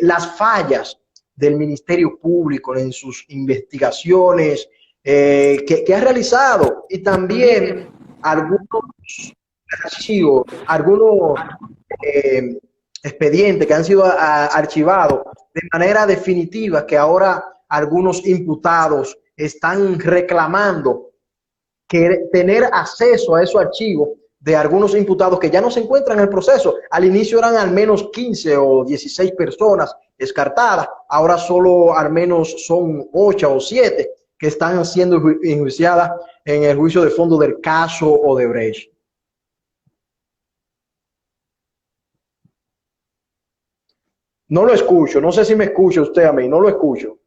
las fallas del Ministerio Público en sus investigaciones que ha realizado, y también algunos archivos, algunos expedientes que han sido archivados de manera definitiva, que ahora algunos imputados están reclamando que tener acceso a esos archivos de algunos imputados que ya no se encuentran en el proceso. Al inicio eran al menos 15 o 16 personas descartadas, ahora solo al menos son 8 o 7 que están siendo enjuiciadas en el juicio de fondo del caso Odebrecht. No lo escucho, no sé si me escucha usted a mí, no lo escucho.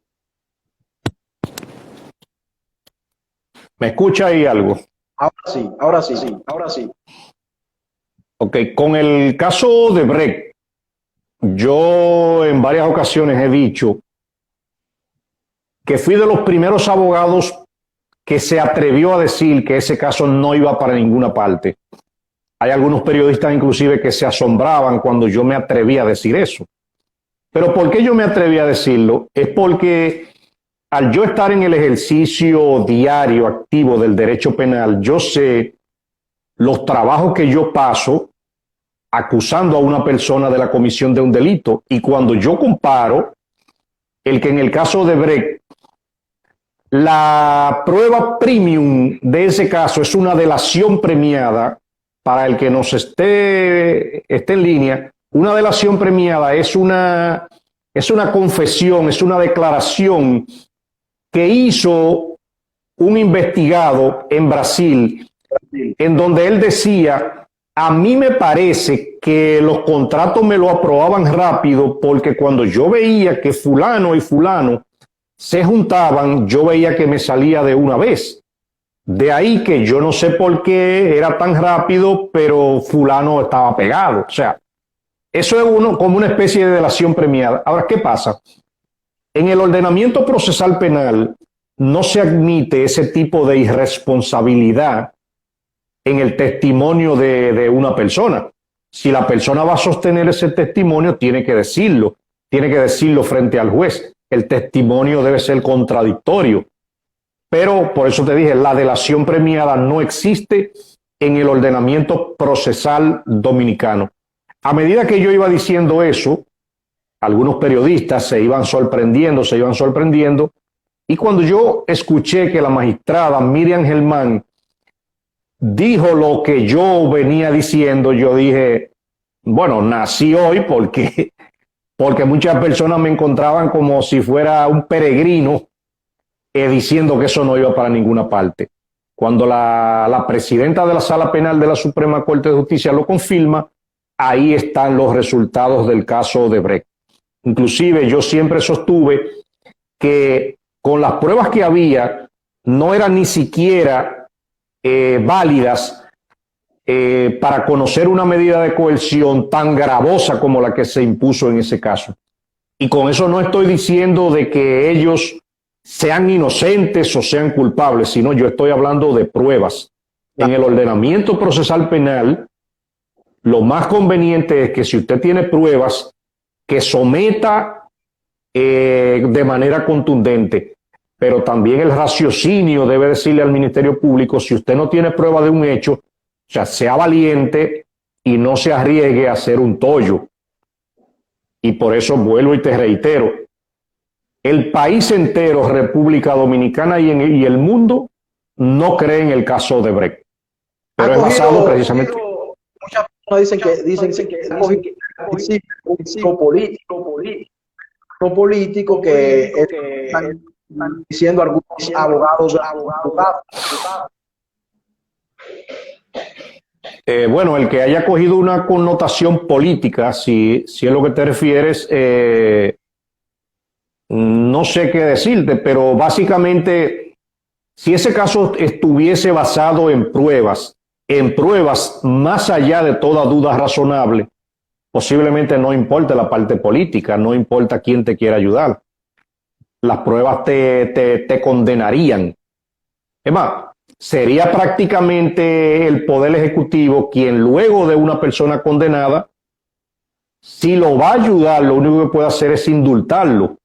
¿Me escucha ahí algo? Ahora sí. Ok, con el caso de Odebrecht, yo en varias ocasiones he dicho que fui de los primeros abogados que se atrevió a decir que ese caso no iba para ninguna parte. Hay algunos periodistas inclusive que se asombraban cuando yo me atreví a decir eso. Pero ¿por qué yo me atreví a decirlo? Es porque al yo estar en el ejercicio diario, activo del derecho penal, yo sé los trabajos que yo paso acusando a una persona de la comisión de un delito. Y cuando yo comparo el que en el caso de Odebrecht, la prueba premium de ese caso es una delación premiada, para el que nos esté en línea, una delación premiada es una confesión, es una declaración que hizo un investigado en Brasil, en donde él decía: a mí me parece que los contratos me lo aprobaban rápido, porque cuando yo veía que fulano y fulano se juntaban, yo veía que me salía de una vez. De ahí que yo no sé por qué era tan rápido, pero fulano estaba pegado. O sea, eso es como una especie de delación premiada. Ahora, ¿qué pasa? En el ordenamiento procesal penal no se admite ese tipo de irresponsabilidad en el testimonio de una persona. Si la persona va a sostener ese testimonio, tiene que decirlo frente al juez. El testimonio debe ser contradictorio. Pero por eso te dije, la delación premiada no existe en el ordenamiento procesal dominicano. A medida que yo iba diciendo eso, algunos periodistas se iban sorprendiendo, y cuando yo escuché que la magistrada Miriam Germán dijo lo que yo venía diciendo, yo dije, bueno, nací hoy porque muchas personas me encontraban como si fuera un peregrino diciendo que eso no iba para ninguna parte. Cuando la presidenta de la Sala Penal de la Suprema Corte de Justicia lo confirma, ahí están los resultados del caso Odebrecht. Inclusive yo siempre sostuve que con las pruebas que había no eran ni siquiera válidas para conocer una medida de coerción tan gravosa como la que se impuso en ese caso. Y con eso no estoy diciendo de que ellos sean inocentes o sean culpables, sino yo estoy hablando de pruebas. En el ordenamiento procesal penal, lo más conveniente es que si usted tiene pruebas que someta de manera contundente, pero también el raciocinio debe decirle al Ministerio Público, si usted no tiene prueba de un hecho, o sea, sea valiente y no se arriesgue a hacer un tollo. Y por eso vuelvo y te reitero, el país entero, República Dominicana y el mundo, no cree en el caso de Brecht. Pero es basado precisamente... Muchas personas dicen que un político que están diciendo algunos abogados. Bueno, el que haya cogido una connotación política, si es lo que te refieres, no sé qué decirte, pero básicamente, si ese caso estuviese basado en pruebas más allá de toda duda razonable, posiblemente no importa la parte política, no importa quién te quiera ayudar. Las pruebas te condenarían. Es más, sería prácticamente el Poder Ejecutivo quien luego de una persona condenada, si lo va a ayudar, lo único que puede hacer es indultarlo.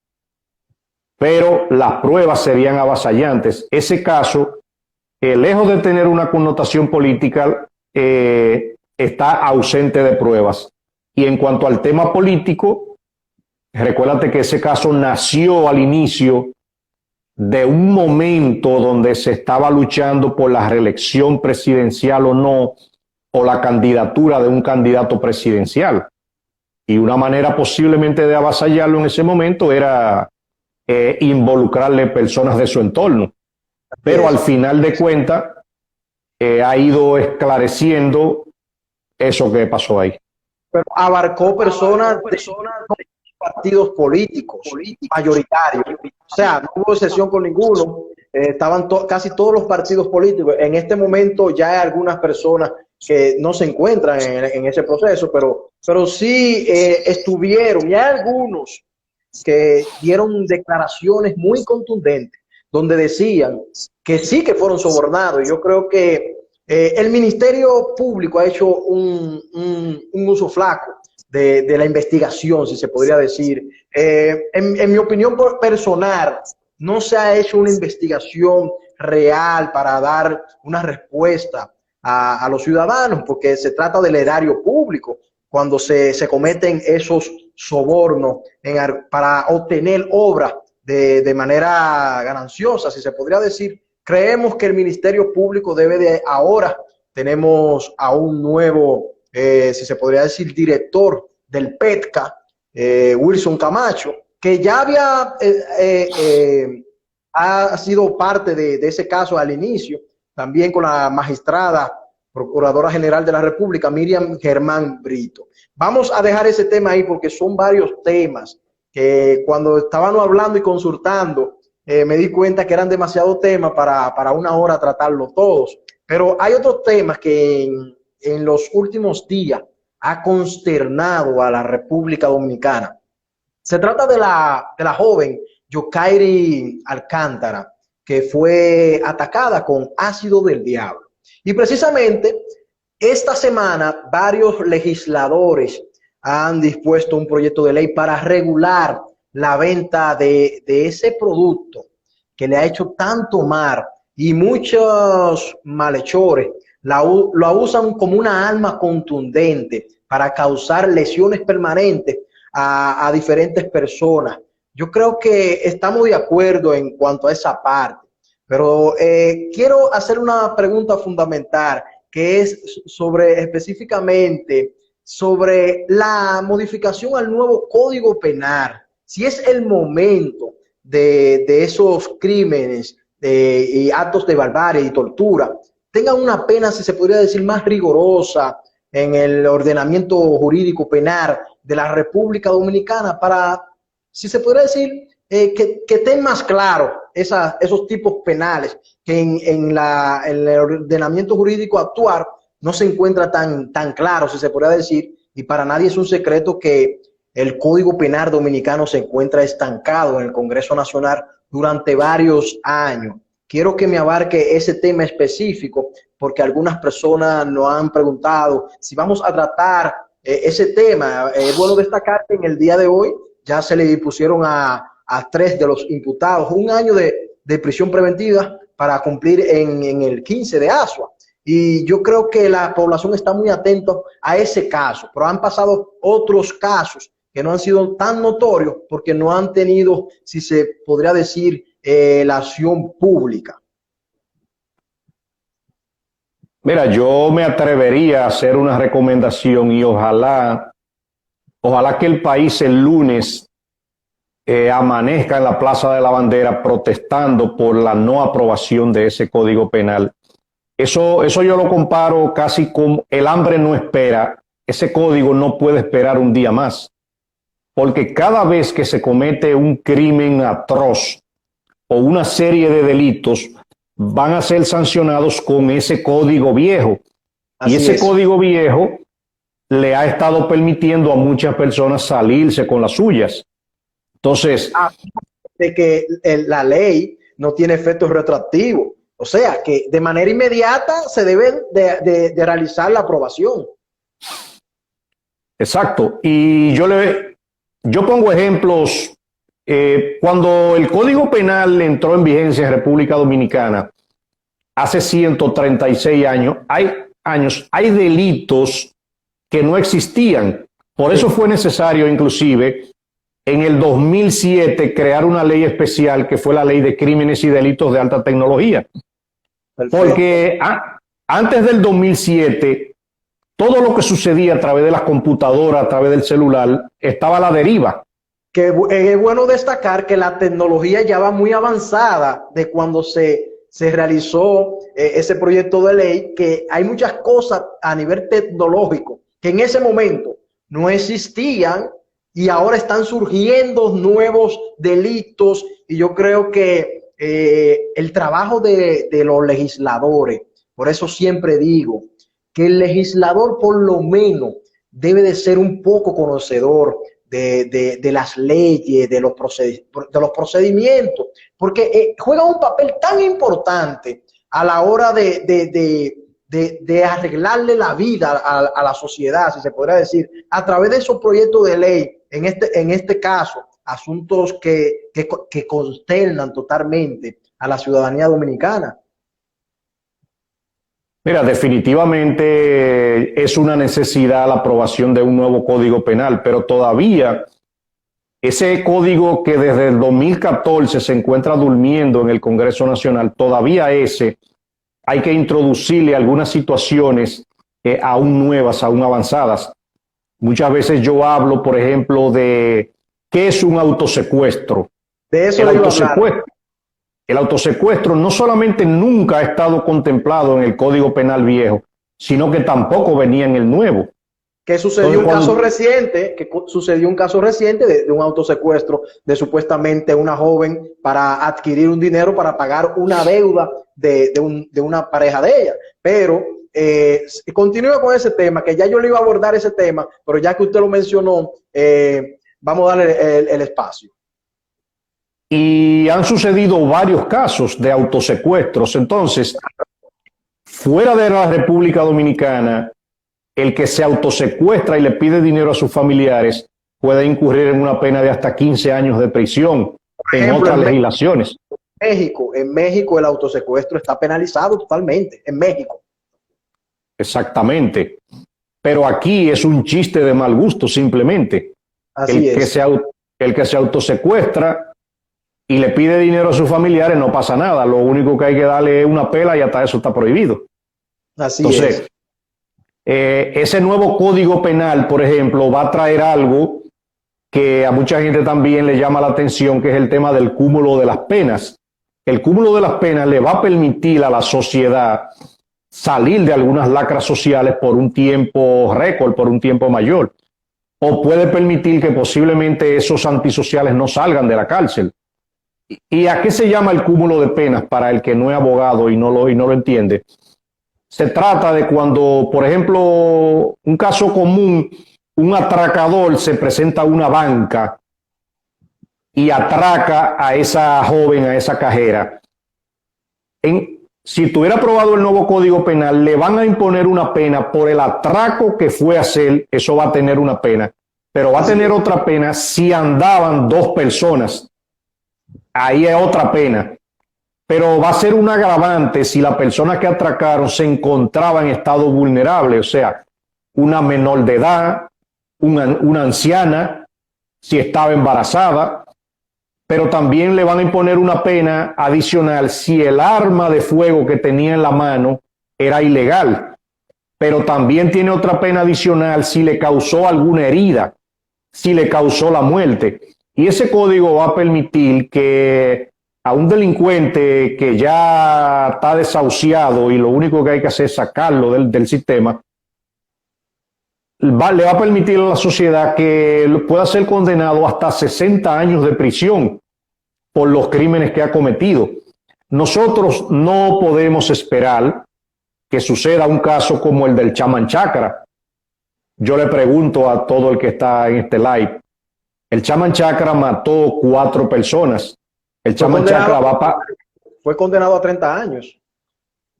Pero las pruebas serían avasallantes. Ese caso, lejos de tener una connotación política, está ausente de pruebas. Y en cuanto al tema político, recuérdate que ese caso nació al inicio de un momento donde se estaba luchando por la reelección presidencial o no, o la candidatura de un candidato presidencial. Y una manera posiblemente de avasallarlo en ese momento era involucrarle personas de su entorno. Pero al final de cuentas ha ido esclareciendo eso que pasó ahí. Pero abarcó personas de partidos políticos mayoritarios. O sea, no hubo excepción con ninguno. Estaban casi todos los partidos políticos. En este momento ya hay algunas personas que no se encuentran en ese proceso, pero sí estuvieron. Y hay algunos que dieron declaraciones muy contundentes, donde decían que sí que fueron sobornados. Yo creo que el Ministerio Público ha hecho un uso flaco de la investigación, si se podría decir. En mi opinión personal, no se ha hecho una investigación real para dar una respuesta a los ciudadanos, porque se trata del erario público cuando se cometen esos sobornos para obtener obras de manera gananciosa, si se podría decir. Creemos que el Ministerio Público debe de ahora, tenemos a un nuevo, si se podría decir, director del PETCA, Wilson Camacho, que ya ha sido parte de ese caso al inicio, también con la magistrada Procuradora General de la República, Miriam Germán Brito. Vamos a dejar ese tema ahí porque son varios temas que cuando estábamos hablando y consultando, me di cuenta que eran demasiados temas para una hora tratarlos todos. Pero hay otros temas que en los últimos días ha consternado a la República Dominicana. Se trata de la joven Yokairi Alcántara, que fue atacada con ácido del diablo. Y precisamente esta semana varios legisladores han dispuesto un proyecto de ley para regular la venta de ese producto que le ha hecho tanto mal, y muchos malhechores lo usan como una arma contundente para causar lesiones permanentes a diferentes personas. Yo creo que estamos de acuerdo en cuanto a esa parte, pero quiero hacer una pregunta fundamental, que es específicamente sobre la modificación al nuevo Código Penal. Si es el momento de esos crímenes y actos de barbarie y tortura tengan una pena, si se podría decir, más rigurosa en el ordenamiento jurídico penal de la República Dominicana, para, si se podría decir, que estén más claros esos tipos penales que en el ordenamiento jurídico actual no se encuentra tan claro, si se podría decir, y para nadie es un secreto que el Código Penal dominicano se encuentra estancado en el Congreso Nacional durante varios años. Quiero que me abarque ese tema específico, porque algunas personas nos han preguntado si vamos a tratar ese tema. Es bueno destacar que en el día de hoy ya se le pusieron a 3 de los imputados 1 año de prisión preventiva para cumplir en el 15 de Asua. Y yo creo que la población está muy atenta a ese caso, pero han pasado otros casos que no han sido tan notorios porque no han tenido, si se podría decir, la acción pública. Mira, yo me atrevería a hacer una recomendación y ojalá que el país el lunes amanezca en la Plaza de la Bandera protestando por la no aprobación de ese código penal. Eso yo lo comparo casi con el hambre no espera. Ese código no puede esperar un día más, porque cada vez que se comete un crimen atroz o una serie de delitos, van a ser sancionados con ese código viejo. Y ese código viejo le ha estado permitiendo a muchas personas salirse con las suyas. Entonces, de que la ley no tiene efectos retroactivos. O sea, que de manera inmediata se debe de realizar la aprobación. Exacto. Y yo pongo ejemplos. Cuando el Código Penal entró en vigencia en República Dominicana, hace 136 años, hay delitos que no existían. Por eso fue necesario, inclusive, en el 2007, crear una ley especial que fue la Ley de Crímenes y Delitos de Alta Tecnología. Perfecto. Porque antes del 2007, todo lo que sucedía a través de las computadoras, a través del celular, estaba a la deriva. Que es bueno destacar que la tecnología ya va muy avanzada de cuando se realizó ese proyecto de ley, que hay muchas cosas a nivel tecnológico que en ese momento no existían y ahora están surgiendo nuevos delitos, y yo creo que el trabajo de los legisladores, por eso siempre digo que el legislador por lo menos debe de ser un poco conocedor de las leyes, de los procedimientos, porque juega un papel tan importante a la hora de arreglarle la vida a la sociedad, si se podría decir, a través de esos proyectos de ley, en este caso, asuntos que consternan totalmente a la ciudadanía dominicana. Mira, definitivamente es una necesidad la aprobación de un nuevo Código Penal, pero todavía ese código que desde el 2014 se encuentra durmiendo en el Congreso Nacional, todavía hay que introducirle algunas situaciones aún nuevas, aún avanzadas. Muchas veces yo hablo, por ejemplo, de qué es un autosecuestro. De eso el autosecuestro no solamente nunca ha estado contemplado en el Código Penal viejo, sino que tampoco venía en el nuevo. Que sucedió un caso reciente de un autosecuestro de supuestamente una joven para adquirir un dinero para pagar una deuda de una pareja de ella. Pero continúo con ese tema, que ya yo le iba a abordar ese tema, pero ya que usted lo mencionó, vamos a darle el espacio. Y han sucedido varios casos de autosecuestros. Entonces, fuera de la República Dominicana, el que se autosecuestra y le pide dinero a sus familiares puede incurrir en una pena de hasta 15 años de prisión, en otras legislaciones. En México el autosecuestro está penalizado totalmente, en México. Exactamente. Pero aquí es un chiste de mal gusto, simplemente. Así es. El que se autosecuestra y le pide dinero a sus familiares, no pasa nada. Lo único que hay que darle es una pela y hasta eso está prohibido. Así es. Ese nuevo Código Penal, por ejemplo, va a traer algo que a mucha gente también le llama la atención, que es el tema del cúmulo de las penas. El cúmulo de las penas le va a permitir a la sociedad salir de algunas lacras sociales por un tiempo récord, por un tiempo mayor. O puede permitir que posiblemente esos antisociales no salgan de la cárcel. ¿Y a qué se llama el cúmulo de penas para el que no es abogado y no lo entiende? Se trata de cuando, por ejemplo, un caso común, un atracador se presenta a una banca y atraca a esa joven, a esa cajera. si tuviera aprobado el nuevo Código Penal, le van a imponer una pena por el atraco que fue a hacer, eso va a tener una pena, pero va a tener otra pena si andaban dos personas. Ahí es otra pena. Pero va a ser un agravante si la persona que atracaron se encontraba en estado vulnerable, o sea, una menor de edad, una anciana, si estaba embarazada, pero también le van a imponer una pena adicional si el arma de fuego que tenía en la mano era ilegal, pero también tiene otra pena adicional si le causó alguna herida, si le causó la muerte. Y ese código va a permitir que a un delincuente que ya está desahuciado y lo único que hay que hacer es sacarlo del sistema, le va a permitir a la sociedad que pueda ser condenado hasta 60 años de prisión por los crímenes que ha cometido. Nosotros no podemos esperar que suceda un caso como el del Chaman Chakra. Yo le pregunto a todo el que está en este live, el Chaman Chakra mató 4 personas. El Chaman Chakra fue condenado a 30 años.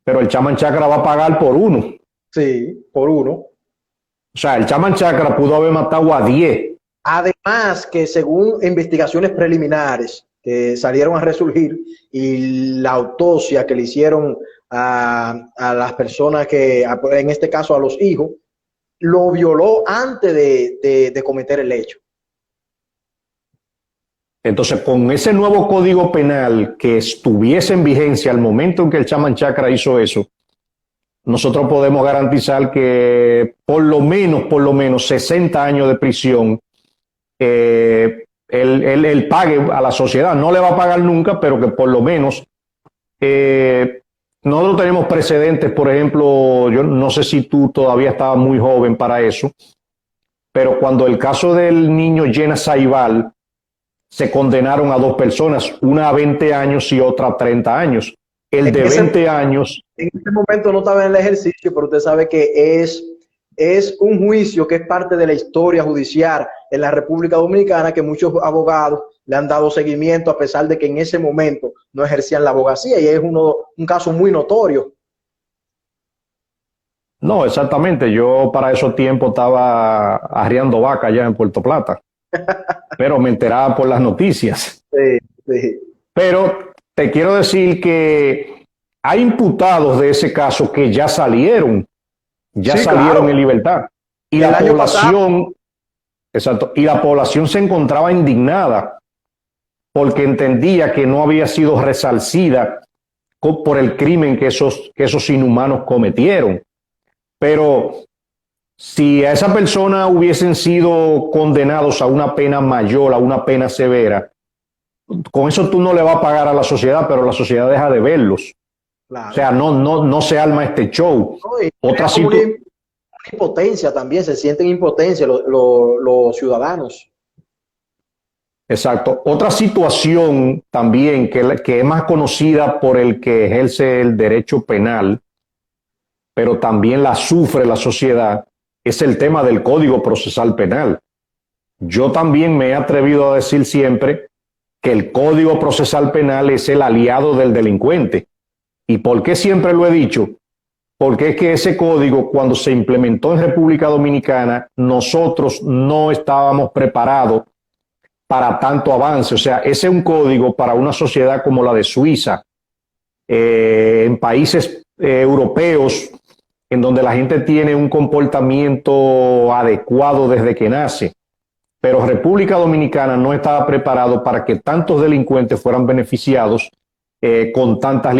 Pero el Chaman Chakra va a pagar por 1. Sí, por 1. O sea, el Chaman Chakra pudo haber matado a 10. Además que según investigaciones preliminares que salieron a resurgir y la autopsia que le hicieron a las personas que, en este caso a los hijos, lo violó antes de cometer el hecho. Entonces, con ese nuevo Código Penal que estuviese en vigencia al momento en que el Chaman Chakra hizo eso, nosotros podemos garantizar que por lo menos 60 años de prisión él pague a la sociedad. No le va a pagar nunca, pero que por lo menos nosotros tenemos precedentes. Por ejemplo, yo no sé si tú todavía estabas muy joven para eso, pero cuando el caso del niño Llena Saibal, se condenaron a 2 personas, una a 20 años y otra a 30 años. El de 20 años... En este momento no estaba en el ejercicio, pero usted sabe que es un juicio que es parte de la historia judicial en la República Dominicana, que muchos abogados le han dado seguimiento a pesar de que en ese momento no ejercían la abogacía, y es un caso muy notorio. No, exactamente. Yo para esos tiempos estaba arriando vaca allá en Puerto Plata. Pero me enteraba por las noticias. Sí, sí. Pero te quiero decir que hay imputados de ese caso que ya salieron sí, salieron claro, en libertad. Y la población, exacto, y la población se encontraba indignada porque entendía que no había sido resarcida por el crimen que esos inhumanos cometieron. Pero si a esa persona hubiesen sido condenados a una pena mayor, a una pena severa, con eso tú no le vas a pagar a la sociedad, pero la sociedad deja de verlos. Claro. O sea, no se arma este show. No, otra una impotencia también, se sienten impotencia los ciudadanos. Exacto. Otra situación también que es más conocida por el que ejerce el derecho penal, pero también la sufre la sociedad, es el tema del Código Procesal Penal. Yo también me he atrevido a decir siempre que el Código Procesal Penal es el aliado del delincuente. ¿Y por qué siempre lo he dicho? Porque es que ese código, cuando se implementó en República Dominicana, nosotros no estábamos preparados para tanto avance. O sea, ese es un código para una sociedad como la de Suiza, en países europeos, en donde la gente tiene un comportamiento adecuado desde que nace. Pero República Dominicana no estaba preparado para que tantos delincuentes fueran beneficiados con tantas